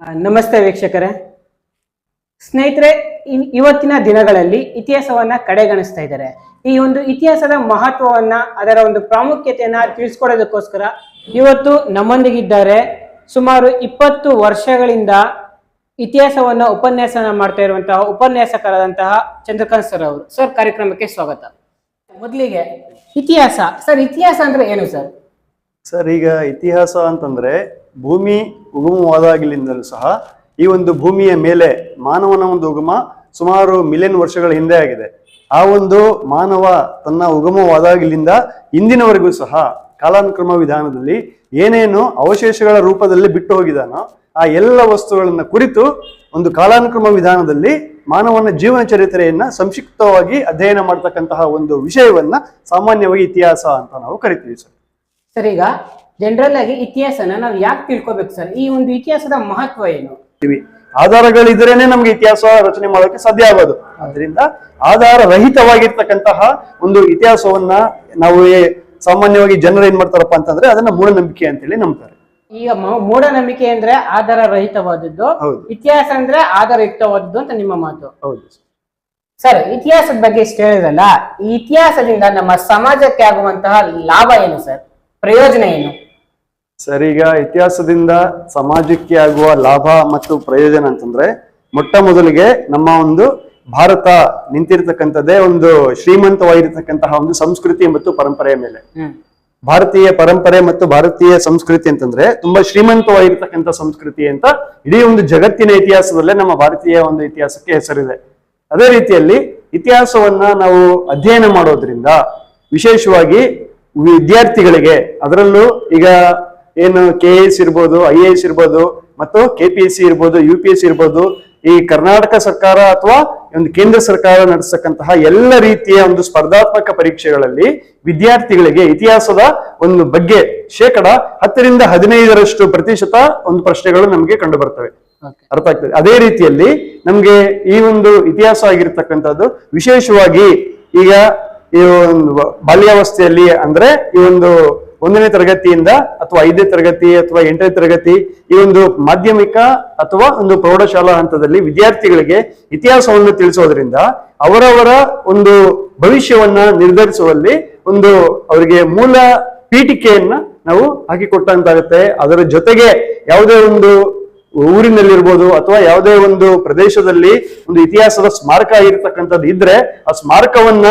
ನಮಸ್ತೆ ವೀಕ್ಷಕರೇ. ಸ್ನೇಹಿತರೆ, ಇವತ್ತಿನ ದಿನಗಳಲ್ಲಿ ಇತಿಹಾಸವನ್ನ ಕಡೆಗಣಿಸ್ತಾ ಇದ್ದಾರೆ. ಈ ಒಂದು ಇತಿಹಾಸದ ಮಹತ್ವವನ್ನ, ಅದರ ಒಂದು ಪ್ರಾಮುಖ್ಯತೆಯನ್ನ ತಿಳಿಸ್ಕೊಡೋದಕ್ಕೋಸ್ಕರ ಇವತ್ತು ನಮ್ಮೊಂದಿಗಿದ್ದಾರೆ ಸುಮಾರು 20 ವರ್ಷಗಳಿಂದ ಇತಿಹಾಸವನ್ನ ಉಪನ್ಯಾಸನ ಮಾಡ್ತಾ ಇರುವಂತಹ ಉಪನ್ಯಾಸಕರಾದಂತಹ ಚಂದ್ರಕಾಂತ್ ಸರ್ ಅವರು. ಸರ್, ಕಾರ್ಯಕ್ರಮಕ್ಕೆ ಸ್ವಾಗತ. ಮೊದಲಿಗೆ ಇತಿಹಾಸ ಸರ್, ಇತಿಹಾಸ ಅಂದ್ರೆ ಏನು ಸರ್? ಸರ್, ಈಗ ಇತಿಹಾಸ ಅಂತಂದ್ರೆ ಭೂಮಿ ಉಗಮವಾದಾಗಲಿಂದಲೂ ಸಹ ಈ ಒಂದು ಭೂಮಿಯ ಮೇಲೆ ಮಾನವನ ಒಂದು ಉಗಮ ಸುಮಾರು ಮಿಲಿಯನ್ ವರ್ಷಗಳ ಹಿಂದೆ ಆಗಿದೆ. ಆ ಒಂದು ಮಾನವ ತನ್ನ ಉಗಮವಾದಾಗಲಿಂದ ಇಂದಿನವರೆಗೂ ಸಹ ಕಾಲಾನುಕ್ರಮ ವಿಧಾನದಲ್ಲಿ ಏನೇನು ಅವಶೇಷಗಳ ರೂಪದಲ್ಲಿ ಬಿಟ್ಟು ಹೋಗಿದಾನೋ ಆ ಎಲ್ಲ ವಸ್ತುಗಳನ್ನ ಕುರಿತು ಒಂದು ಕಾಲಾನುಕ್ರಮ ವಿಧಾನದಲ್ಲಿ ಮಾನವನ ಜೀವನ ಚರಿತ್ರೆಯನ್ನ ಸಂಕ್ಷಿಪ್ತವಾಗಿ ಅಧ್ಯಯನ ಮಾಡ್ತಕ್ಕಂತಹ ಒಂದು ವಿಷಯವನ್ನ ಸಾಮಾನ್ಯವಾಗಿ ಇತಿಹಾಸ ಅಂತ ನಾವು ಕರಿತೀವಿ ಸರ್. ಸರ್, ಈಗ ಜನರಲ್ ಆಗಿ ಇತಿಹಾಸನ ನಾವು ಯಾಕೆ ತಿಳ್ಕೊಬೇಕು ಸರ್? ಈ ಒಂದು ಇತಿಹಾಸದ ಮಹತ್ವ ಏನು? ಆಧಾರಗಳಿದ್ರೇನೆ ನಮ್ಗೆ ಇತಿಹಾಸ ರಚನೆ ಮಾಡೋಕೆ ಸಾಧ್ಯ ಆಗೋದು. ಅದರಿಂದ ಆಧಾರ ರಹಿತವಾಗಿರ್ತಕ್ಕಂತಹ ಒಂದು ಇತಿಹಾಸವನ್ನ ನಾವು ಸಾಮಾನ್ಯವಾಗಿ ಜನರು ಏನ್ ಮಾಡ್ತಾರಪ್ಪ ಅಂತಂದ್ರೆ ಅದನ್ನ ಮೂಢನಂಬಿಕೆ ಅಂತೇಳಿ ನಂಬ್ತಾರೆ. ಈಗ ಮೂಢನಂಬಿಕೆ ಅಂದ್ರೆ ಆಧಾರ ರಹಿತವಾದದ್ದು, ಇತಿಹಾಸ ಅಂದ್ರೆ ಆಧಾರಯುಕ್ತವಾದದ್ದು ಅಂತ ನಿಮ್ಮ ಮಾತು. ಹೌದು ಸರ್, ಇತಿಹಾಸದ ಬಗ್ಗೆ ಇಷ್ಟು ಹೇಳಿದ್ರಲ್ಲ, ಈ ಇತಿಹಾಸದಿಂದ ನಮ್ಮ ಸಮಾಜಕ್ಕೆ ಆಗುವಂತಹ ಲಾಭ ಏನು ಸರ್? ಪ್ರಯೋಜನ ಏನು ಸರ್? ಈಗ ಇತಿಹಾಸದಿಂದ ಸಮಾಜಕ್ಕೆ ಆಗುವ ಲಾಭ ಮತ್ತು ಪ್ರಯೋಜನ ಅಂತಂದ್ರೆ ಮೊಟ್ಟ ಮೊದಲಿಗೆ ನಮ್ಮ ಒಂದು ಭಾರತ ನಿಂತಿರ್ತಕ್ಕಂಥದ್ದೇ ಒಂದು ಶ್ರೀಮಂತವಾಗಿರ್ತಕ್ಕಂತಹ ಒಂದು ಸಂಸ್ಕೃತಿ ಮತ್ತು ಪರಂಪರೆಯ ಮೇಲೆ. ಭಾರತೀಯ ಪರಂಪರೆ ಮತ್ತು ಭಾರತೀಯ ಸಂಸ್ಕೃತಿ ಅಂತಂದ್ರೆ ತುಂಬಾ ಶ್ರೀಮಂತವಾಗಿರ್ತಕ್ಕಂಥ ಸಂಸ್ಕೃತಿ ಅಂತ ಇಡೀ ಒಂದು ಜಗತ್ತಿನ ಇತಿಹಾಸದಲ್ಲೇ ನಮ್ಮ ಭಾರತೀಯ ಒಂದು ಇತಿಹಾಸಕ್ಕೆ ಹೆಸರಿದೆ. ಅದೇ ರೀತಿಯಲ್ಲಿ ಇತಿಹಾಸವನ್ನ ನಾವು ಅಧ್ಯಯನ ಮಾಡೋದ್ರಿಂದ ವಿಶೇಷವಾಗಿ ವಿದ್ಯಾರ್ಥಿಗಳಿಗೆ, ಅದರಲ್ಲೂ ಈಗ ಏನು KS ಇರ್ಬೋದು, IAS ಇರ್ಬೋದು, ಮತ್ತು KPSC ಇರ್ಬೋದು, UPSC ಇರ್ಬೋದು, ಈ ಕರ್ನಾಟಕ ಸರ್ಕಾರ ಅಥವಾ ಒಂದು ಕೇಂದ್ರ ಸರ್ಕಾರ ನಡೆಸತಕ್ಕಂತಹ ಎಲ್ಲ ರೀತಿಯ ಒಂದು ಸ್ಪರ್ಧಾತ್ಮಕ ಪರೀಕ್ಷೆಗಳಲ್ಲಿ ವಿದ್ಯಾರ್ಥಿಗಳಿಗೆ ಇತಿಹಾಸದ ಒಂದು ಬಗ್ಗೆ 10% ರಿಂದ 15% ಒಂದು ಪ್ರಶ್ನೆಗಳು ನಮಗೆ ಕಂಡು ಬರ್ತವೆ. ಅರ್ಥ ಆಗ್ತದೆ. ಅದೇ ರೀತಿಯಲ್ಲಿ ನಮ್ಗೆ ಈ ಒಂದು ಇತಿಹಾಸ ಆಗಿರ್ತಕ್ಕಂಥದ್ದು ವಿಶೇಷವಾಗಿ ಈಗ ಈ ಒಂದು ಬಾಲ್ಯಾವಸ್ಥೆಯಲ್ಲಿ ಅಂದ್ರೆ ಈ ಒಂದು 1ನೇ ತರಗತಿಯಿಂದ ಅಥವಾ 5ನೇ ತರಗತಿ ಅಥವಾ 8ನೇ ತರಗತಿ ಈ ಒಂದು ಮಾಧ್ಯಮಿಕ ಅಥವಾ ಒಂದು ಪ್ರೌಢಶಾಲಾ ಹಂತದಲ್ಲಿ ವಿದ್ಯಾರ್ಥಿಗಳಿಗೆ ಇತಿಹಾಸವನ್ನು ತಿಳಿಸೋದ್ರಿಂದ ಅವರವರ ಒಂದು ಭವಿಷ್ಯವನ್ನ ನಿರ್ಧರಿಸುವಲ್ಲಿ ಒಂದು ಅವರಿಗೆ ಮೂಲ ಪೀಠಿಕೆಯನ್ನ ನಾವು ಹಾಕಿಕೊಟ್ಟಂತಾಗುತ್ತೆ. ಅದರ ಜೊತೆಗೆ ಯಾವುದೇ ಒಂದು ಊರಿನಲ್ಲಿರ್ಬೋದು ಅಥವಾ ಯಾವುದೇ ಒಂದು ಪ್ರದೇಶದಲ್ಲಿ ಒಂದು ಇತಿಹಾಸದ ಸ್ಮಾರಕ ಇರತಕ್ಕಂಥದ್ದು ಇದ್ರೆ ಆ ಸ್ಮಾರಕವನ್ನ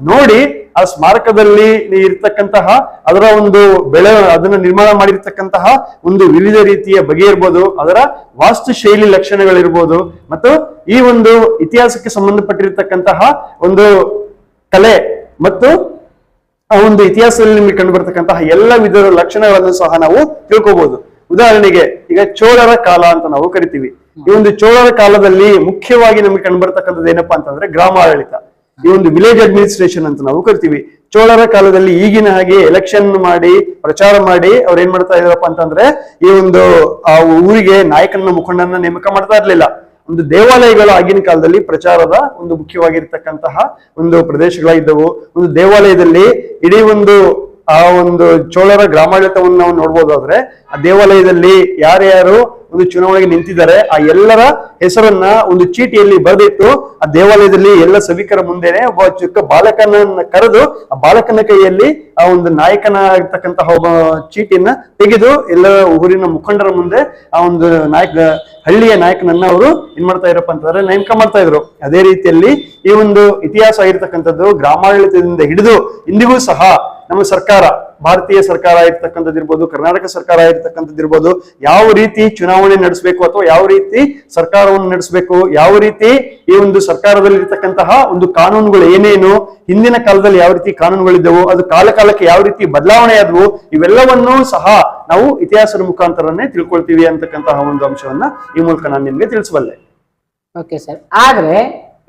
ನೋಡಿ ಆ ಸ್ಮಾರಕದಲ್ಲಿ ಇರ್ತಕ್ಕಂತಹ ಅದರ ಒಂದು ಅದನ್ನ ನಿರ್ಮಾಣ ಮಾಡಿರ್ತಕ್ಕಂತಹ ಒಂದು ವಿವಿಧ ರೀತಿಯ ಬಗೆ ಇರ್ಬೋದು, ಅದರ ವಾಸ್ತುಶೈಲಿ ಲಕ್ಷಣಗಳಿರ್ಬೋದು, ಮತ್ತು ಈ ಒಂದು ಇತಿಹಾಸಕ್ಕೆ ಸಂಬಂಧಪಟ್ಟಿರ್ತಕ್ಕಂತಹ ಒಂದು ಕಲೆ ಮತ್ತು ಆ ಒಂದು ಇತಿಹಾಸದಲ್ಲಿ ನಿಮಗೆ ಕಂಡು ಬರ್ತಕ್ಕಂತಹ ಎಲ್ಲ ವಿಧದ ಲಕ್ಷಣಗಳನ್ನು ಸಹ ನಾವು ತಿಳ್ಕೋಬಹುದು. ಉದಾಹರಣೆಗೆ ಈಗ ಚೋಳರ ಕಾಲ ಅಂತ ನಾವು ಕರಿತೀವಿ. ಈ ಒಂದು ಚೋಳರ ಕಾಲದಲ್ಲಿ ಮುಖ್ಯವಾಗಿ ನಮಗೆ ಕಂಡುಬರ್ತಕ್ಕಂಥದ್ದು ಏನಪ್ಪಾ ಅಂತಂದ್ರೆ ಗ್ರಾಮಾಡಳಿತ, ಈ ಒಂದು ವಿಲೇಜ್ ಅಡ್ಮಿನಿಸ್ಟ್ರೇಷನ್ ಅಂತ ನಾವು ಕರಿತೀವಿ. ಚೋಳರ ಕಾಲದಲ್ಲಿ ಈಗಿನ ಹಾಗೆ ಎಲೆಕ್ಷನ್ ಮಾಡಿ ಪ್ರಚಾರ ಮಾಡಿ ಅವ್ರು ಏನ್ ಮಾಡ್ತಾ ಇದಾರಪ್ಪ ಅಂತಂದ್ರೆ ಈ ಒಂದು ಆ ಊರಿಗೆ ನಾಯಕನ ಮುಖಂಡನ ನೇಮಕ ಮಾಡ್ತಾ ಇರ್ಲಿಲ್ಲ. ಒಂದು ದೇವಾಲಯಗಳು ಆಗಿನ ಕಾಲದಲ್ಲಿ ಪ್ರಚಾರದ ಒಂದು ಮುಖ್ಯವಾಗಿರ್ತಕ್ಕಂತಹ ಒಂದು ಪ್ರದೇಶಗಳಾಗಿದ್ದವು. ಒಂದು ದೇವಾಲಯದಲ್ಲಿ ಇಡೀ ಒಂದು ಆ ಒಂದು ಚೋಳರ ಗ್ರಾಮಾಡಳಿತವನ್ನು ನಾವು ನೋಡ್ಬೋದಾದ್ರೆ ಆ ದೇವಾಲಯದಲ್ಲಿ ಯಾರ್ಯಾರು ಒಂದು ಚುನಾವಣೆಗೆ ನಿಂತಿದ್ದಾರೆ ಆ ಎಲ್ಲರ ಹೆಸರನ್ನ ಒಂದು ಚೀಟಿಯಲ್ಲಿ ಬರೆದಿಟ್ಟು ಆ ದೇವಾಲಯದಲ್ಲಿ ಎಲ್ಲ ಸಭಿಕರ ಮುಂದೆನೆ ಒಬ್ಬ ಚಿಕ್ಕ ಬಾಲಕನನ್ನ ಕರೆದು ಆ ಬಾಲಕನ ಕೈಯಲ್ಲಿ ಆ ಒಂದು ನಾಯಕನ ಇರ್ತಕ್ಕಂತಹ ಒಬ್ಬ ಚೀಟಿಯನ್ನ ತೆಗೆದು ಎಲ್ಲ ಊರಿನ ಮುಖಂಡರ ಮುಂದೆ ಆ ಒಂದು ಹಳ್ಳಿಯ ನಾಯಕನನ್ನ ಅವರು ಏನ್ ಮಾಡ್ತಾ ಇರಪ್ಪ ಅಂತಂದ್ರೆ ನೇಮಕ ಮಾಡ್ತಾ ಇದ್ರು. ಅದೇ ರೀತಿಯಲ್ಲಿ ಈ ಒಂದು ಇತಿಹಾಸ ಆಗಿರ್ತಕ್ಕಂಥದ್ದು ಗ್ರಾಮಾಡಳಿತದಿಂದ ಹಿಡಿದು ಇಂದಿಗೂ ಸಹ ನಮ್ಮ ಸರ್ಕಾರ, ಭಾರತೀಯ ಸರ್ಕಾರ ಆಗಿರ್ತಕ್ಕಂಥದ್ದಿರ್ಬೋದು, ಕರ್ನಾಟಕ ಸರ್ಕಾರ ಆಗಿರ್ತಕ್ಕಂಥದ್ದಿರ್ಬೋದು, ಯಾವ ರೀತಿ ಚುನಾವಣೆ ನಡೆಸಬೇಕು ಅಥವಾ ಯಾವ ರೀತಿ ಸರ್ಕಾರವನ್ನು ನಡೆಸಬೇಕು, ಯಾವ ರೀತಿ ಈ ಒಂದು ಸರ್ಕಾರದಲ್ಲಿ ಇರ್ತಕ್ಕಂತಹ ಒಂದು ಕಾನೂನುಗಳು ಏನೇನು, ಹಿಂದಿನ ಕಾಲದಲ್ಲಿ ಯಾವ ರೀತಿ ಕಾನೂನುಗಳಿದ್ದವು, ಅದು ಕಾಲಕ್ಕೆ ಯಾವ ರೀತಿ ಬದಲಾವಣೆ ಆದವು, ಇವೆಲ್ಲವನ್ನೂ ಸಹ ನಾವು ಇತಿಹಾಸದ ಮುಖಾಂತರನೇ ತಿಳ್ಕೊಳ್ತೀವಿ ಅಂತಕ್ಕಂತಹ ಒಂದು ಅಂಶವನ್ನ ಈ ಮೂಲಕ ನಾನು ನಿಮ್ಗೆ ತಿಳಿಸಬಲ್ಲೆ. ಓಕೆ ಸರ್, ಆದ್ರೆ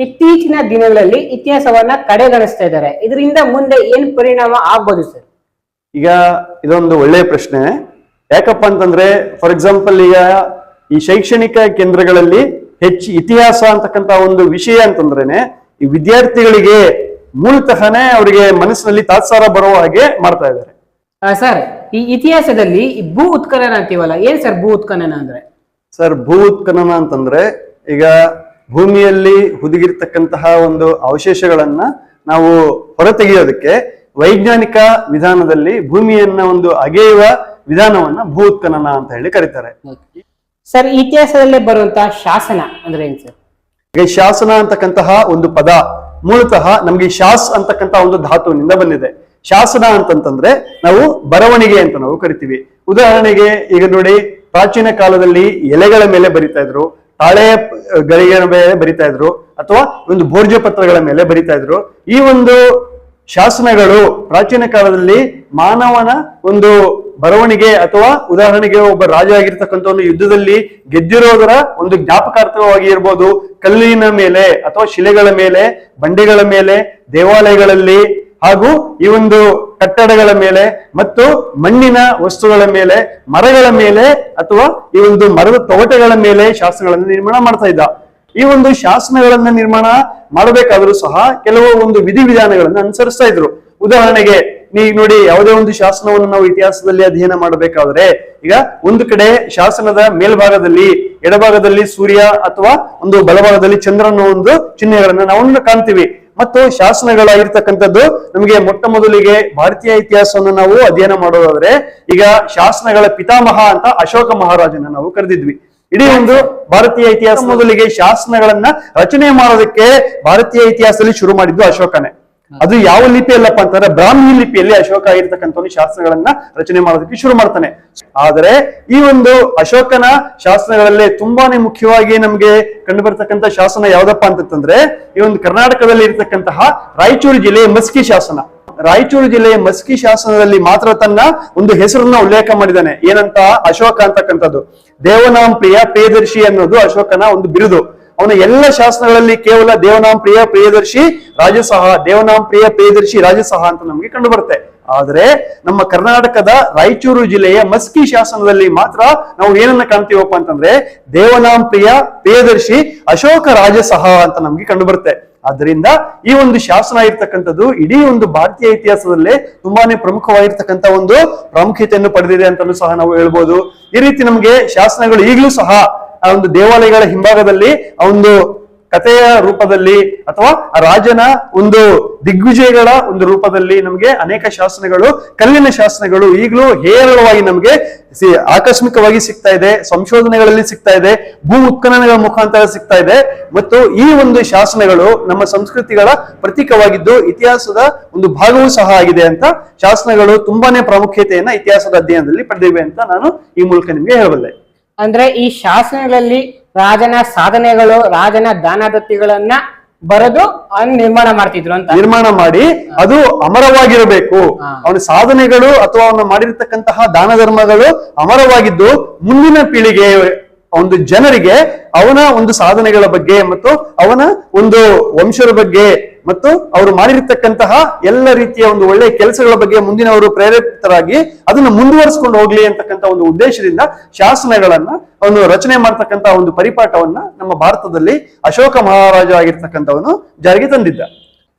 ಇತ್ತೀಚಿನ ದಿನಗಳಲ್ಲಿ ಇತಿಹಾಸವನ್ನ ಕಡೆಗಣಿಸ್ತಾ ಇದ್ದಾರೆ. ಇದರಿಂದ ಮುಂದೆ ಏನ್ ಪರಿಣಾಮ ಆಗ್ಬೋದು ಸರ್? ಈಗ ಇದೊಂದು ಒಳ್ಳೆಯ ಪ್ರಶ್ನೆ. ಯಾಕಪ್ಪ ಅಂತಂದ್ರೆ ಫಾರ್ ಎಕ್ಸಾಂಪಲ್ ಈಗ ಈ ಶೈಕ್ಷಣಿಕ ಕೇಂದ್ರಗಳಲ್ಲಿ ಹೆಚ್ಚು ಇತಿಹಾಸ ಅಂತಕ್ಕಂತ ಒಂದು ವಿಷಯ ಅಂತಂದ್ರೇನೆ ಈ ವಿದ್ಯಾರ್ಥಿಗಳಿಗೆ ಮೂಲತಃನೇ ಅವರಿಗೆ ಮನಸ್ಸಿನಲ್ಲಿ ತಾತ್ಸಾರ ಬರುವ ಹಾಗೆ ಮಾಡ್ತಾ ಇದ್ದಾರೆ. ಸರ್, ಈ ಇತಿಹಾಸದಲ್ಲಿ ಭೂ ಉತ್ಖನನ ಅಂತೀವಲ್ಲ, ಏನ್ ಸರ್ ಭೂ ಉತ್ಖನನ ಅಂದ್ರೆ? ಸರ್, ಭೂ ಉತ್ಖನನ ಅಂತಂದ್ರೆ ಈಗ ಭೂಮಿಯಲ್ಲಿ ಹುದುಗಿರ್ತಕ್ಕಂತಹ ಒಂದು ಅವಶೇಷಗಳನ್ನ ನಾವು ಹೊರತೆಗೆಯೋದಕ್ಕೆ ವೈಜ್ಞಾನಿಕ ವಿಧಾನದಲ್ಲಿ ಭೂಮಿಯನ್ನ ಒಂದು ಅಗೆಯುವ ವಿಧಾನವನ್ನ ಭೂ ಉತ್ಖನನ ಅಂತ ಹೇಳಿ ಕರೀತಾರೆ. ಸರ್, ಇತಿಹಾಸದಲ್ಲೇ ಬರುವಂತಹ ಶಾಸನ ಅಂದ್ರೆ ಏನ್ ಸರ್? ಈಗ ಶಾಸನ ಅಂತಕ್ಕಂತಹ ಒಂದು ಪದ ಮೂಲತಃ ನಮ್ಗೆ ಶಾಸ್ ಅಂತಕ್ಕಂತ ಒಂದು ಧಾತುವಿನಿಂದ ಬಂದಿದೆ. ಶಾಸನ ಅಂತಂತಂದ್ರೆ ನಾವು ಬರವಣಿಗೆ ಅಂತ ನಾವು ಕರಿತೀವಿ. ಉದಾಹರಣೆಗೆ ಈಗ ನೋಡಿ, ಪ್ರಾಚೀನ ಕಾಲದಲ್ಲಿ ಎಲೆಗಳ ಮೇಲೆ ಬರಿತಾ ಇದ್ರು, ತಾಳೆ ಗಳಿಗಳ ಮೇಲೆ ಬರಿತಾ ಇದ್ರು, ಅಥವಾ ಒಂದು ಭೋರ್ಜ ಪತ್ರಗಳ ಮೇಲೆ ಬರಿತಾ ಇದ್ರು. ಈ ಒಂದು ಶಾಸನಗಳು ಪ್ರಾಚೀನ ಕಾಲದಲ್ಲಿ ಮಾನವನ ಒಂದು ಬರವಣಿಗೆ, ಅಥವಾ ಉದಾಹರಣೆಗೆ ಒಬ್ಬ ರಾಜ ಆಗಿರ್ತಕ್ಕಂಥ ಒಂದು ಯುದ್ಧದಲ್ಲಿ ಗೆದ್ದಿರೋದರ ಒಂದು ಜ್ಞಾಪಕಾರ್ಥವಾಗಿ ಇರ್ಬೋದು. ಕಲ್ಲಿನ ಮೇಲೆ ಅಥವಾ ಶಿಲೆಗಳ ಮೇಲೆ, ಬಂಡೆಗಳ ಮೇಲೆ, ದೇವಾಲಯಗಳಲ್ಲಿ ಹಾಗೂ ಈ ಒಂದು ಕಟ್ಟಡಗಳ ಮೇಲೆ ಮತ್ತು ಮಣ್ಣಿನ ವಸ್ತುಗಳ ಮೇಲೆ, ಮರಗಳ ಮೇಲೆ ಅಥವಾ ಈ ಒಂದು ಮರದ ತೊಗಟೆಗಳ ಮೇಲೆ ಶಾಸನಗಳನ್ನು ನಿರ್ಮಾಣ ಮಾಡ್ತಾ ಇದ್ದ. ಈ ಒಂದು ಶಾಸನಗಳನ್ನ ನಿರ್ಮಾಣ ಮಾಡಬೇಕಾದ್ರೂ ಸಹ ಕೆಲವು ಒಂದು ವಿಧಿವಿಧಾನಗಳನ್ನು ಅನುಸರಿಸ್ತಾ ಇದ್ರು. ಉದಾಹರಣೆಗೆ ನೀವು ನೋಡಿ, ಯಾವುದೇ ಒಂದು ಶಾಸನವನ್ನು ನಾವು ಇತಿಹಾಸದಲ್ಲಿ ಅಧ್ಯಯನ ಮಾಡಬೇಕಾದ್ರೆ ಈಗ ಒಂದು ಕಡೆ ಶಾಸನದ ಮೇಲ್ಭಾಗದಲ್ಲಿ ಎಡಭಾಗದಲ್ಲಿ ಸೂರ್ಯ ಅಥವಾ ಒಂದು ಬಲಭಾಗದಲ್ಲಿ ಚಂದ್ರನ ಒಂದು ಚಿಹ್ನೆಗಳನ್ನ ನಾವು ಕಾಣ್ತೀವಿ. ಮತ್ತು ಶಾಸನಗಳಾಗಿರ್ತಕ್ಕಂಥದ್ದು ನಮಗೆ ಮೊಟ್ಟ ಮೊದಲಿಗೆ ಭಾರತೀಯ ಇತಿಹಾಸವನ್ನು ನಾವು ಅಧ್ಯಯನ ಮಾಡೋದಾದ್ರೆ ಈಗ ಶಾಸನಗಳ ಪಿತಾಮಹ ಅಂತ ಅಶೋಕ ಮಹಾರಾಜನ ನಾವು ಕರೆದಿದ್ವಿ. ಇಡೀ ಒಂದು ಭಾರತೀಯ ಇತಿಹಾಸ ಮೊದಲಿಗೆ ಶಾಸನಗಳನ್ನ ರಚನೆ ಮಾಡೋದಕ್ಕೆ ಭಾರತೀಯ ಇತಿಹಾಸದಲ್ಲಿ ಶುರು ಮಾಡಿದ್ದು ಅಶೋಕನೇ. ಅದು ಯಾವ ಲಿಪಿಯಲ್ಲಪ್ಪ ಅಂತಂದ್ರೆ ಬ್ರಾಹ್ಮಿ ಲಿಪಿಯಲ್ಲಿ ಅಶೋಕ ಆಗಿರ್ತಕ್ಕಂಥ ಶಾಸನಗಳನ್ನ ರಚನೆ ಮಾಡೋದಕ್ಕೆ ಶುರು ಮಾಡ್ತಾನೆ. ಆದರೆ ಈ ಒಂದು ಅಶೋಕನ ಶಾಸನಗಳಲ್ಲೇ ತುಂಬಾನೇ ಮುಖ್ಯವಾಗಿ ನಮ್ಗೆ ಕಂಡು ಬರ್ತಕ್ಕಂಥ ಶಾಸನ ಯಾವ್ದಪ್ಪ ಅಂತಂದ್ರೆ ಈ ಒಂದು ಕರ್ನಾಟಕದಲ್ಲಿ ಇರತಕ್ಕಂತಹ ರಾಯಚೂರು ಜಿಲ್ಲೆಯ ಮಸ್ಕಿ ಶಾಸನ. ರಾಯಚೂರು ಜಿಲ್ಲೆಯ ಮಸ್ಕಿ ಶಾಸನದಲ್ಲಿ ಮಾತ್ರ ತನ್ನ ಒಂದು ಹೆಸರನ್ನ ಉಲ್ಲೇಖ ಮಾಡಿದ್ದಾನೆ. ಏನಂತ? ಅಶೋಕ ಅಂತಕ್ಕಂಥದ್ದು. ದೇವನಾಂ ಪ್ರಿಯ ಪ್ರಿಯದರ್ಶಿ ಅನ್ನೋದು ಅಶೋಕನ ಒಂದು ಬಿರುದು. ಅವನ ಎಲ್ಲ ಶಾಸನಗಳಲ್ಲಿ ಕೇವಲ ದೇವನಾಂ ಪ್ರಿಯ ಪ್ರಿಯದರ್ಶಿ ರಾಜಸಹ, ದೇವನಾಂ ಪ್ರಿಯ ಪ್ರಿಯದರ್ಶಿ ರಾಜಸಹ ಅಂತ ನಮ್ಗೆ ಕಂಡು ಬರುತ್ತೆ. ಆದ್ರೆ ನಮ್ಮ ಕರ್ನಾಟಕದ ರಾಯಚೂರು ಜಿಲ್ಲೆಯ ಮಸ್ಕಿ ಶಾಸನದಲ್ಲಿ ಮಾತ್ರ ನಾವು ಏನನ್ನ ಕಾಣ್ತೀವಪ್ಪ ಅಂತಂದ್ರೆ ದೇವನಾಂ ಪ್ರಿಯ ಪ್ರಿಯದರ್ಶಿ ಅಶೋಕ ರಾಜಸಹ ಅಂತ ನಮ್ಗೆ ಕಂಡು ಬರುತ್ತೆ. ಆದ್ರಿಂದ ಈ ಒಂದು ಶಾಸನ ಇರ್ತಕ್ಕಂಥದ್ದು ಇಡೀ ಒಂದು ಭಾರತೀಯ ಇತಿಹಾಸದಲ್ಲೇ ತುಂಬಾನೇ ಪ್ರಮುಖವಾಗಿರ್ತಕ್ಕಂಥ ಒಂದು ಪ್ರಾಮುಖ್ಯತೆಯನ್ನು ಪಡೆದಿದೆ ಅಂತಲೂ ಸಹ ನಾವು ಹೇಳ್ಬೋದು. ಈ ರೀತಿ ನಮ್ಗೆ ಶಾಸನಗಳು ಈಗಲೂ ಸಹ ಆ ಒಂದು ದೇವಾಲಯಗಳ ಹಿಂಭಾಗದಲ್ಲಿ ಆ ಒಂದು ಕಥೆಯ ರೂಪದಲ್ಲಿ ಅಥವಾ ರಾಜನ ಒಂದು ದಿಗ್ವಿಜಯಗಳ ಒಂದು ರೂಪದಲ್ಲಿ ನಮಗೆ ಅನೇಕ ಶಾಸನಗಳು, ಕಲ್ಲಿನ ಶಾಸನಗಳು ಈಗಲೂ ಹೇರಳವಾಗಿ ನಮಗೆ ಆಕಸ್ಮಿಕವಾಗಿ ಸಿಗ್ತಾ ಇದೆ, ಸಂಶೋಧನೆಗಳಲ್ಲಿ ಸಿಗ್ತಾ ಇದೆ, ಭೂ ಉತ್ಖನನಗಳ ಮುಖಾಂತರ ಸಿಗ್ತಾ ಇದೆ. ಮತ್ತು ಈ ಒಂದು ಶಾಸನಗಳು ನಮ್ಮ ಸಂಸ್ಕೃತಿಗಳ ಪ್ರತೀಕವಾಗಿದ್ದು ಇತಿಹಾಸದ ಒಂದು ಭಾಗವೂ ಸಹ ಆಗಿದೆ ಅಂತ ಶಾಸನಗಳು ತುಂಬಾನೇ ಪ್ರಾಮುಖ್ಯತೆಯನ್ನ ಇತಿಹಾಸದ ಅಧ್ಯಯನದಲ್ಲಿ ಪಡೆದಿವೆ ಅಂತ ನಾನು ಈ ಮೂಲಕ ನಿಮ್ಗೆ ಹೇಳಬಲ್ಲೆ. ಅಂದ್ರೆ ಈ ಶಾಸನಗಳಲ್ಲಿ ರಾಜನ ಸಾಧನೆಗಳು, ರಾಜನ ದಾನದತ್ತಿಗಳನ್ನ ಬರೆದು ನಿರ್ಮಾಣ ಮಾಡ್ತಿದ್ರು ಅಂತ. ನಿರ್ಮಾಣ ಮಾಡಿ ಅದು ಅಮರವಾಗಿರಬೇಕು. ಅವನ ಸಾಧನೆಗಳು ಅಥವಾ ಅವನು ಮಾಡಿರ್ತಕ್ಕಂತಹ ದಾನ ಧರ್ಮಗಳು ಅಮರವಾಗಿದ್ದು ಮುಂದಿನ ಪೀಳಿಗೆ ಒಂದು ಜನರಿಗೆ ಅವನ ಒಂದು ಸಾಧನೆಗಳ ಬಗ್ಗೆ ಮತ್ತು ಅವನ ಒಂದು ವಂಶದ ಬಗ್ಗೆ ಮತ್ತು ಅವರು ಮಾಡಿರ್ತಕ್ಕಂತಹ ಎಲ್ಲ ರೀತಿಯ ಒಂದು ಒಳ್ಳೆಯ ಕೆಲಸಗಳ ಬಗ್ಗೆ ಮುಂದಿನವರು ಪ್ರೇರೇಪಿತರಾಗಿ ಅದನ್ನು ಮುಂದುವರಿಸಿಕೊಂಡು ಹೋಗ್ಲಿ ಅಂತಕ್ಕಂಥ ಒಂದು ಉದ್ದೇಶದಿಂದ ಶಾಸನಗಳನ್ನ ಅವನು ರಚನೆ ಮಾಡ್ತಕ್ಕಂತಹ ಒಂದು ಪರಿಪಾಠವನ್ನ ನಮ್ಮ ಭಾರತದಲ್ಲಿ ಅಶೋಕ ಮಹಾರಾಜ ಆಗಿರ್ತಕ್ಕಂಥವನು ಜಾರಿಗೆ ತಂದಿದ್ದ.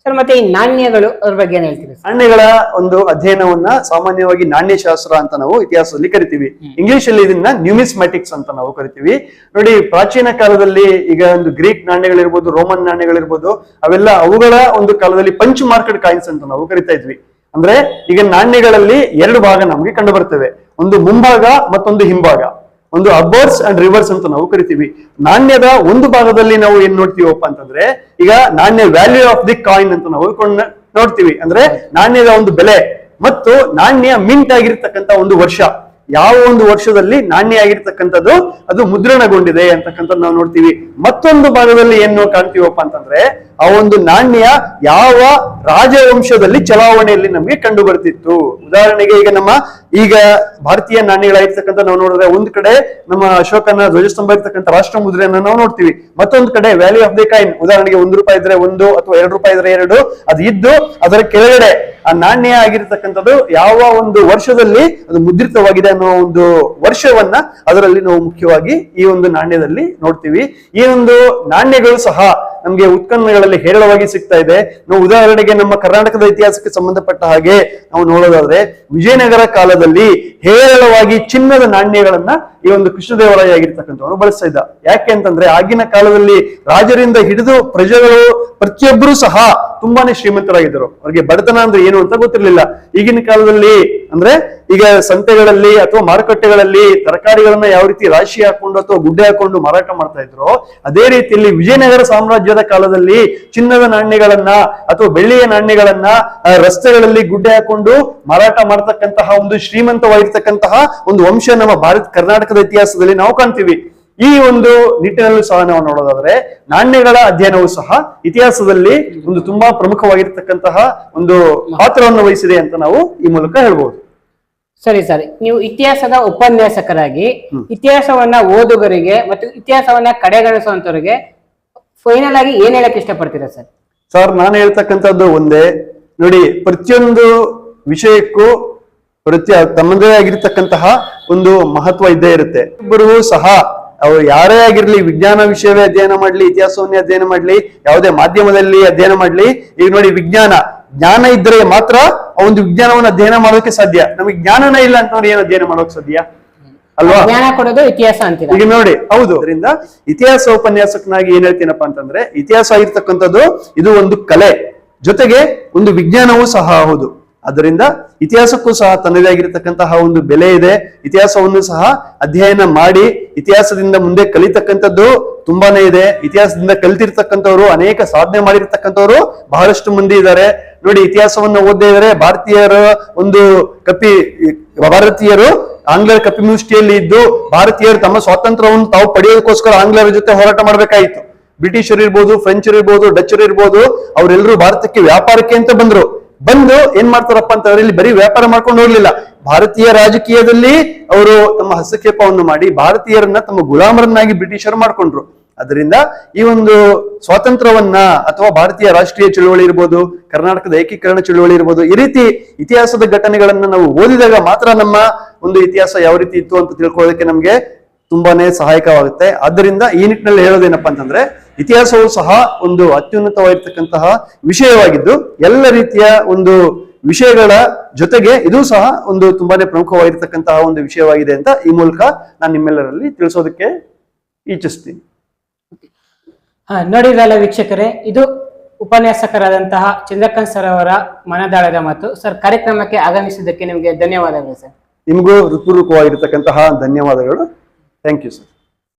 ಸರ್, ಮತ್ತೆ ಈ ನಾಣ್ಯಗಳು ಅದ್ರ ಬಗ್ಗೆ ಏನ್ ಹೇಳ್ತೀರಿ? ನಾಣ್ಯಗಳ ಒಂದು ಅಧ್ಯಯನವನ್ನ ಸಾಮಾನ್ಯವಾಗಿ ನಾಣ್ಯಶಾಸ್ತ್ರ ಅಂತ ನಾವು ಇತಿಹಾಸದಲ್ಲಿ ಕರಿತೀವಿ. ಇಂಗ್ಲಿಷ್ ಅಲ್ಲಿ ಇದನ್ನ ನ್ಯೂಮಿಸ್ಮ್ಯಾಟಿಕ್ಸ್ ಅಂತ ನಾವು ಕರಿತೀವಿ. ನೋಡಿ, ಪ್ರಾಚೀನ ಕಾಲದಲ್ಲಿ ಈಗ ಒಂದು ಗ್ರೀಕ್ ನಾಣ್ಯಗಳಿರ್ಬೋದು, ರೋಮನ್ ನಾಣ್ಯಗಳಿರ್ಬೋದು, ಅವೆಲ್ಲ ಅವುಗಳ ಒಂದು ಕಾಲದಲ್ಲಿ ಪಂಚ್ ಮಾರ್ಕೆಡ್ ಕಾಯಿನ್ಸ್ ಅಂತ ನಾವು ಕರಿತಾ ಇದ್ವಿ. ಅಂದ್ರೆ ಈಗ ನಾಣ್ಯಗಳಲ್ಲಿ ಎರಡು ಭಾಗ ನಮ್ಗೆ ಕಂಡು ಬರ್ತವೆ, ಒಂದು ಮುಂಭಾಗ ಮತ್ತೊಂದು ಹಿಂಭಾಗ, ಒಂದು ಅಬರ್ಸ್ ಅಂಡ್ ರಿವರ್ಸ್ ಅಂತ ನಾವು ಕರಿತೀವಿ. ನಾಣ್ಯದ ಒಂದು ಭಾಗದಲ್ಲಿ ನಾವು ಏನ್ ನೋಡ್ತೀವಪ್ಪ ಅಂತಂದ್ರೆ ಈಗ ನಾಣ್ಯ ವ್ಯಾಲ್ಯೂ ಆಫ್ ದಿ ಕಾಯಿನ್ ಅಂತ ನಾವು ನೋಡ್ತೀವಿ. ಅಂದ್ರೆ ನಾಣ್ಯದ ಒಂದು ಬೆಲೆ ಮತ್ತು ನಾಣ್ಯ ಮಿಂಟ್ ಆಗಿರ್ತಕ್ಕಂಥ ಒಂದು ವರ್ಷ, ಯಾವ ಒಂದು ವರ್ಷದಲ್ಲಿ ನಾಣ್ಯ ಆಗಿರ್ತಕ್ಕಂಥದ್ದು ಅದು ಮುದ್ರಣಗೊಂಡಿದೆ ಅಂತಕ್ಕಂಥದ್ದು ನಾವು ನೋಡ್ತೀವಿ. ಮತ್ತೊಂದು ಭಾಗದಲ್ಲಿ ಏನು ಕಾಣ್ತೀವಪ್ಪ ಅಂತಂದ್ರೆ ಆ ಒಂದು ನಾಣ್ಯ ಯಾವ ರಾಜವಂಶದಲ್ಲಿ ಚಲಾವಣೆಯಲ್ಲಿ ನಮ್ಗೆ ಕಂಡು ಬರ್ತಿತ್ತು. ಉದಾಹರಣೆಗೆ ಈಗ ಭಾರತೀಯ ನಾಣ್ಯಗಳಾಗಿರ್ತಕ್ಕಂಥ ನಾವು ನೋಡಿದ್ರೆ ಒಂದು ಕಡೆ ನಮ್ಮ ಅಶೋಕನ ಧ್ವಜಸ್ತಂಭ ಇರ್ತಕ್ಕಂಥ ರಾಷ್ಟ್ರ ಮುದ್ರೆಯನ್ನ ನಾವು ನೋಡ್ತೀವಿ. ಮತ್ತೊಂದು ಕಡೆ ವ್ಯಾಲ್ಯೂ ಆಫ್ ದಿ ಕಾಯಿನ್, ಉದಾಹರಣೆಗೆ ₹1 ಇದ್ರೆ 1 ಅಥವಾ ₹2 ಇದ್ರೆ 2 ಅದು ಇದ್ದು ಅದರ ಕೆಳಗಡೆ ಆ ನಾಣ್ಯ ಆಗಿರ್ತಕ್ಕಂಥದ್ದು ಯಾವ ಒಂದು ವರ್ಷದಲ್ಲಿ ಅದು ಮುದ್ರಿತವಾಗಿದೆ ಅನ್ನೋ ಒಂದು ವರ್ಷವನ್ನ ಅದರಲ್ಲಿ ನಾವು ಮುಖ್ಯವಾಗಿ ಈ ಒಂದು ನಾಣ್ಯದಲ್ಲಿ ನೋಡ್ತೀವಿ. ಈ ಒಂದು ನಾಣ್ಯಗಳು ಸಹ ನಮ್ಗೆ ಉತ್ಖನನಗಳಲ್ಲಿ ಹೇರಳವಾಗಿ ಸಿಗ್ತಾ ಇದೆ. ನಾವು ಉದಾಹರಣೆಗೆ ನಮ್ಮ ಕರ್ನಾಟಕದ ಇತಿಹಾಸಕ್ಕೆ ಸಂಬಂಧಪಟ್ಟ ಹಾಗೆ ನಾವು ನೋಡೋದಾದ್ರೆ ವಿಜಯನಗರ ಕಾಲದಲ್ಲಿ ಹೇರಳವಾಗಿ ಚಿನ್ನದ ನಾಣ್ಯಗಳನ್ನ ಈ ಒಂದು ಕೃಷ್ಣದೇವರಾಯ ಆಗಿರ್ತಕ್ಕಂಥವನು ಬಳಸ್ತಾ ಇದ್ದ. ಯಾಕೆ ಅಂತಂದ್ರೆ ಆಗಿನ ಕಾಲದಲ್ಲಿ ರಾಜರಿಂದ ಹಿಡಿದು ಪ್ರಜೆಗಳು ಪ್ರತಿಯೊಬ್ಬರು ಸಹ ತುಂಬಾನೇ ಶ್ರೀಮಂತರಾಗಿದ್ದರು. ಅವ್ರಿಗೆ ಬಡತನ ಅಂದ್ರೆ ಏನು ಅಂತ ಗೊತ್ತಿರ್ಲಿಲ್ಲ. ಈಗಿನ ಕಾಲದಲ್ಲಿ ಅಂದ್ರೆ ಈಗ ಸಂತೆಗಳಲ್ಲಿ ಅಥವಾ ಮಾರುಕಟ್ಟೆಗಳಲ್ಲಿ ತರಕಾರಿಗಳನ್ನ ಯಾವ ರೀತಿ ರಾಶಿ ಹಾಕೊಂಡು ಅಥವಾ ಗುಡ್ಡೆ ಹಾಕೊಂಡು ಮಾರಾಟ ಮಾಡ್ತಾ ಇದ್ರು, ಅದೇ ರೀತಿಯಲ್ಲಿ ವಿಜಯನಗರ ಸಾಮ್ರಾಜ್ಯದ ಕಾಲದಲ್ಲಿ ಚಿನ್ನದ ನಾಣ್ಯಗಳನ್ನ ಅಥವಾ ಬೆಳ್ಳಿಯ ನಾಣ್ಯಗಳನ್ನ ರಸ್ತೆಗಳಲ್ಲಿ ಗುಡ್ಡೆ ಹಾಕೊಂಡು ಮಾರಾಟ ಮಾಡ್ತಕ್ಕಂತಹ ಒಂದು ಶ್ರೀಮಂತವಾಗಿರ್ತಕ್ಕಂತಹ ಒಂದು ವಂಶ ನಮ್ಮ ಕರ್ನಾಟಕದ ಇತಿಹಾಸದಲ್ಲಿ ನಾವು ಕಾಣ್ತೀವಿ. ಈ ಒಂದು ನಿಟ್ಟಿನಲ್ಲೂ ಸಹ ನಾವು ನೋಡೋದಾದ್ರೆ ನಾಣ್ಯಗಳ ಅಧ್ಯಯನವು ಸಹ ಇತಿಹಾಸದಲ್ಲಿ ಒಂದು ತುಂಬಾ ಪ್ರಮುಖವಾಗಿರ್ತಕ್ಕಂತಹ ಒಂದು ಪಾತ್ರವನ್ನು ವಹಿಸಿದೆ ಅಂತ ನಾವು ಈ ಮೂಲಕ ಹೇಳ್ಬಹುದು. ಸರಿ ಸರ್, ನೀವು ಇತಿಹಾಸದ ಉಪನ್ಯಾಸಕರಾಗಿ ಇತಿಹಾಸವನ್ನ ಓದುಗರಿಗೆ ಮತ್ತು ಇತಿಹಾಸವನ್ನ ಕಡೆಗಣಿಸುವಂತವರಿಗೆ ಫೈನಲ್ ಆಗಿ ಏನ್ ಹೇಳಕ್ ಇಷ್ಟಪಡ್ತೀರಾ ಸರ್? ಸರ್, ನಾನು ಹೇಳ್ತಕ್ಕಂಥದ್ದು ಒಂದೇ ನೋಡಿ, ಪ್ರತಿಯೊಂದು ವಿಷಯಕ್ಕೂ ತಮ್ಮದೇ ಆಗಿರ್ತಕ್ಕಂತಹ ಒಂದು ಮಹತ್ವ ಇದ್ದೇ ಇರುತ್ತೆ. ಇಬ್ಬರಿಗೂ ಸಹ ಅವರು ಯಾರೇ ಆಗಿರ್ಲಿ, ವಿಜ್ಞಾನ ವಿಷಯವೇ ಅಧ್ಯಯನ ಮಾಡ್ಲಿ, ಇತಿಹಾಸವನ್ನೇ ಅಧ್ಯಯನ ಮಾಡ್ಲಿ, ಯಾವುದೇ ಮಾಧ್ಯಮದಲ್ಲಿ ಅಧ್ಯಯನ ಮಾಡ್ಲಿ, ಈಗ ನೋಡಿ ಜ್ಞಾನ ಇದ್ರೆ ಮಾತ್ರ ಆ ಒಂದು ವಿಜ್ಞಾನವನ್ನು ಅಧ್ಯಯನ ಮಾಡೋಕೆ ಸಾಧ್ಯ. ನಮಗೆ ಜ್ಞಾನನೇ ಇಲ್ಲ ಅಂತ ನೋಡಿ ಏನು ಅಧ್ಯಯನ ಮಾಡೋಕೆ ಸಾಧ್ಯ ಅಲ್ವಾ? ಜ್ಞಾನ ಕೊಡೋದು ಇತಿಹಾಸ ಅಂತೀರಾ? ಈಗ ನೋಡಿ, ಹೌದು. ಅದರಿಂದ ಇತಿಹಾಸ ಉಪನ್ಯಾಸಕನಾಗಿ ಏನ್ ಹೇಳ್ತೀನಪ್ಪ ಅಂತಂದ್ರೆ, ಇತಿಹಾಸ ಆಗಿರ್ತಕ್ಕಂಥದ್ದು ಇದು ಒಂದು ಕಲೆ, ಜೊತೆಗೆ ಒಂದು ವಿಜ್ಞಾನವೂ ಸಹ ಹೌದು. ಅದರಿಂದ ಇತಿಹಾಸಕ್ಕೂ ಸಹ ತನ್ನದೇ ಆಗಿರತಕ್ಕಂತಹ ಒಂದು ಬೆಲೆ ಇದೆ. ಇತಿಹಾಸವನ್ನು ಸಹ ಅಧ್ಯಯನ ಮಾಡಿ ಇತಿಹಾಸದಿಂದ ಮುಂದೆ ಕಲಿತಕ್ಕಂಥದ್ದು ತುಂಬಾನೇ ಇದೆ. ಇತಿಹಾಸದಿಂದ ಕಲಿತಿರ್ತಕ್ಕಂಥವ್ರು, ಅನೇಕ ಸಾಧನೆ ಮಾಡಿರ್ತಕ್ಕಂಥವ್ರು ಬಹಳಷ್ಟು ಮಂದಿ ಇದ್ದಾರೆ. ನೋಡಿ, ಇತಿಹಾಸವನ್ನು ಓದದೇ ಇದ್ರೆ ಭಾರತೀಯರು ಆಂಗ್ಲರ ಕಪಿಮುಷ್ಟಿಯಲ್ಲಿ ಇದ್ದು ಭಾರತೀಯರು ತಮ್ಮ ಸ್ವಾತಂತ್ರ್ಯವನ್ನು ತಾವು ಪಡೆಯೋದಕ್ಕೋಸ್ಕರ ಆಂಗ್ಲರ ಜೊತೆ ಹೋರಾಟ ಮಾಡ್ಬೇಕಾಯಿತು. ಬ್ರಿಟಿಷರು ಇರ್ಬೋದು, ಫ್ರೆಂಚರು ಇರ್ಬೋದು, ಡಚ್ಚರು ಇರ್ಬೋದು, ಅವರೆಲ್ಲರೂ ಭಾರತಕ್ಕೆ ವ್ಯಾಪಾರಕ್ಕೆ ಅಂತ ಬಂದು ಏನ್ ಮಾಡ್ತಾರಪ್ಪ ಅಂತಂದ್ರೆ, ಇಲ್ಲಿ ಬರೀ ವ್ಯಾಪಾರ ಮಾಡ್ಕೊಂಡು ಹೋಗ್ಲಿಲ್ಲ, ಭಾರತೀಯ ರಾಜಕೀಯದಲ್ಲಿ ಅವರು ತಮ್ಮ ಹಸ್ತಕ್ಷೇಪವನ್ನು ಮಾಡಿ ಭಾರತೀಯರನ್ನ ತಮ್ಮ ಗುಲಾಮರನ್ನಾಗಿ ಬ್ರಿಟಿಷರು ಮಾಡ್ಕೊಂಡ್ರು. ಅದರಿಂದ ಈ ಒಂದು ಸ್ವಾತಂತ್ರ್ಯವನ್ನ ಅಥವಾ ಭಾರತೀಯ ರಾಷ್ಟ್ರೀಯ ಚಳುವಳಿ ಇರ್ಬೋದು, ಕರ್ನಾಟಕದ ಏಕೀಕರಣ ಚಳುವಳಿ ಇರ್ಬೋದು, ಈ ರೀತಿ ಇತಿಹಾಸದ ಘಟನೆಗಳನ್ನ ನಾವು ಓದಿದಾಗ ಮಾತ್ರ ನಮ್ಮ ಒಂದು ಇತಿಹಾಸ ಯಾವ ರೀತಿ ಇತ್ತು ಅಂತ ತಿಳ್ಕೊಳ್ಳೋದಕ್ಕೆ ನಮ್ಗೆ ತುಂಬಾನೇ ಸಹಾಯಕವಾಗುತ್ತೆ. ಆದ್ದರಿಂದ ಈ ನಿಟ್ಟಿನಲ್ಲಿ ಹೇಳೋದೇನಪ್ಪಾ ಅಂತಂದ್ರೆ, ಇತಿಹಾಸವು ಸಹ ಒಂದು ಅತ್ಯುನ್ನತವಾಗಿರ್ತಕ್ಕಂತಹ ವಿಷಯವಾಗಿದ್ದು ಎಲ್ಲ ರೀತಿಯ ಒಂದು ವಿಷಯಗಳ ಜೊತೆಗೆ ಇದು ಸಹ ಒಂದು ತುಂಬಾನೇ ಪ್ರಮುಖವಾಗಿರ್ತಕ್ಕಂತಹ ಒಂದು ವಿಷಯವಾಗಿದೆ ಅಂತ ಈ ಮೂಲಕ ನಾನು ನಿಮ್ಮೆಲ್ಲರಲ್ಲಿ ತಿಳಿಸೋದಕ್ಕೆ ಇಚ್ಛಿಸ್ತೀನಿ. ನೋಡಿದ್ರಲ್ಲ ವೀಕ್ಷಕರೇ, ಇದು ಉಪನ್ಯಾಸಕರಾದಂತಹ ಚಂದ್ರಕಾಂತ್ ಸರ್ ಅವರ ಮನದಾಳದ ಮಾತು. ಸರ್, ಕಾರ್ಯಕ್ರಮಕ್ಕೆ ಆಗಮಿಸಿದ್ದಕ್ಕೆ ನಿಮಗೆ ಧನ್ಯವಾದಗಳು ಸರ್. ನಿಮಗೂ ಹೃತ್ಪೂರ್ವಕವಾಗಿರ್ತಕ್ಕಂತಹ ಧನ್ಯವಾದಗಳು. Thank you sir.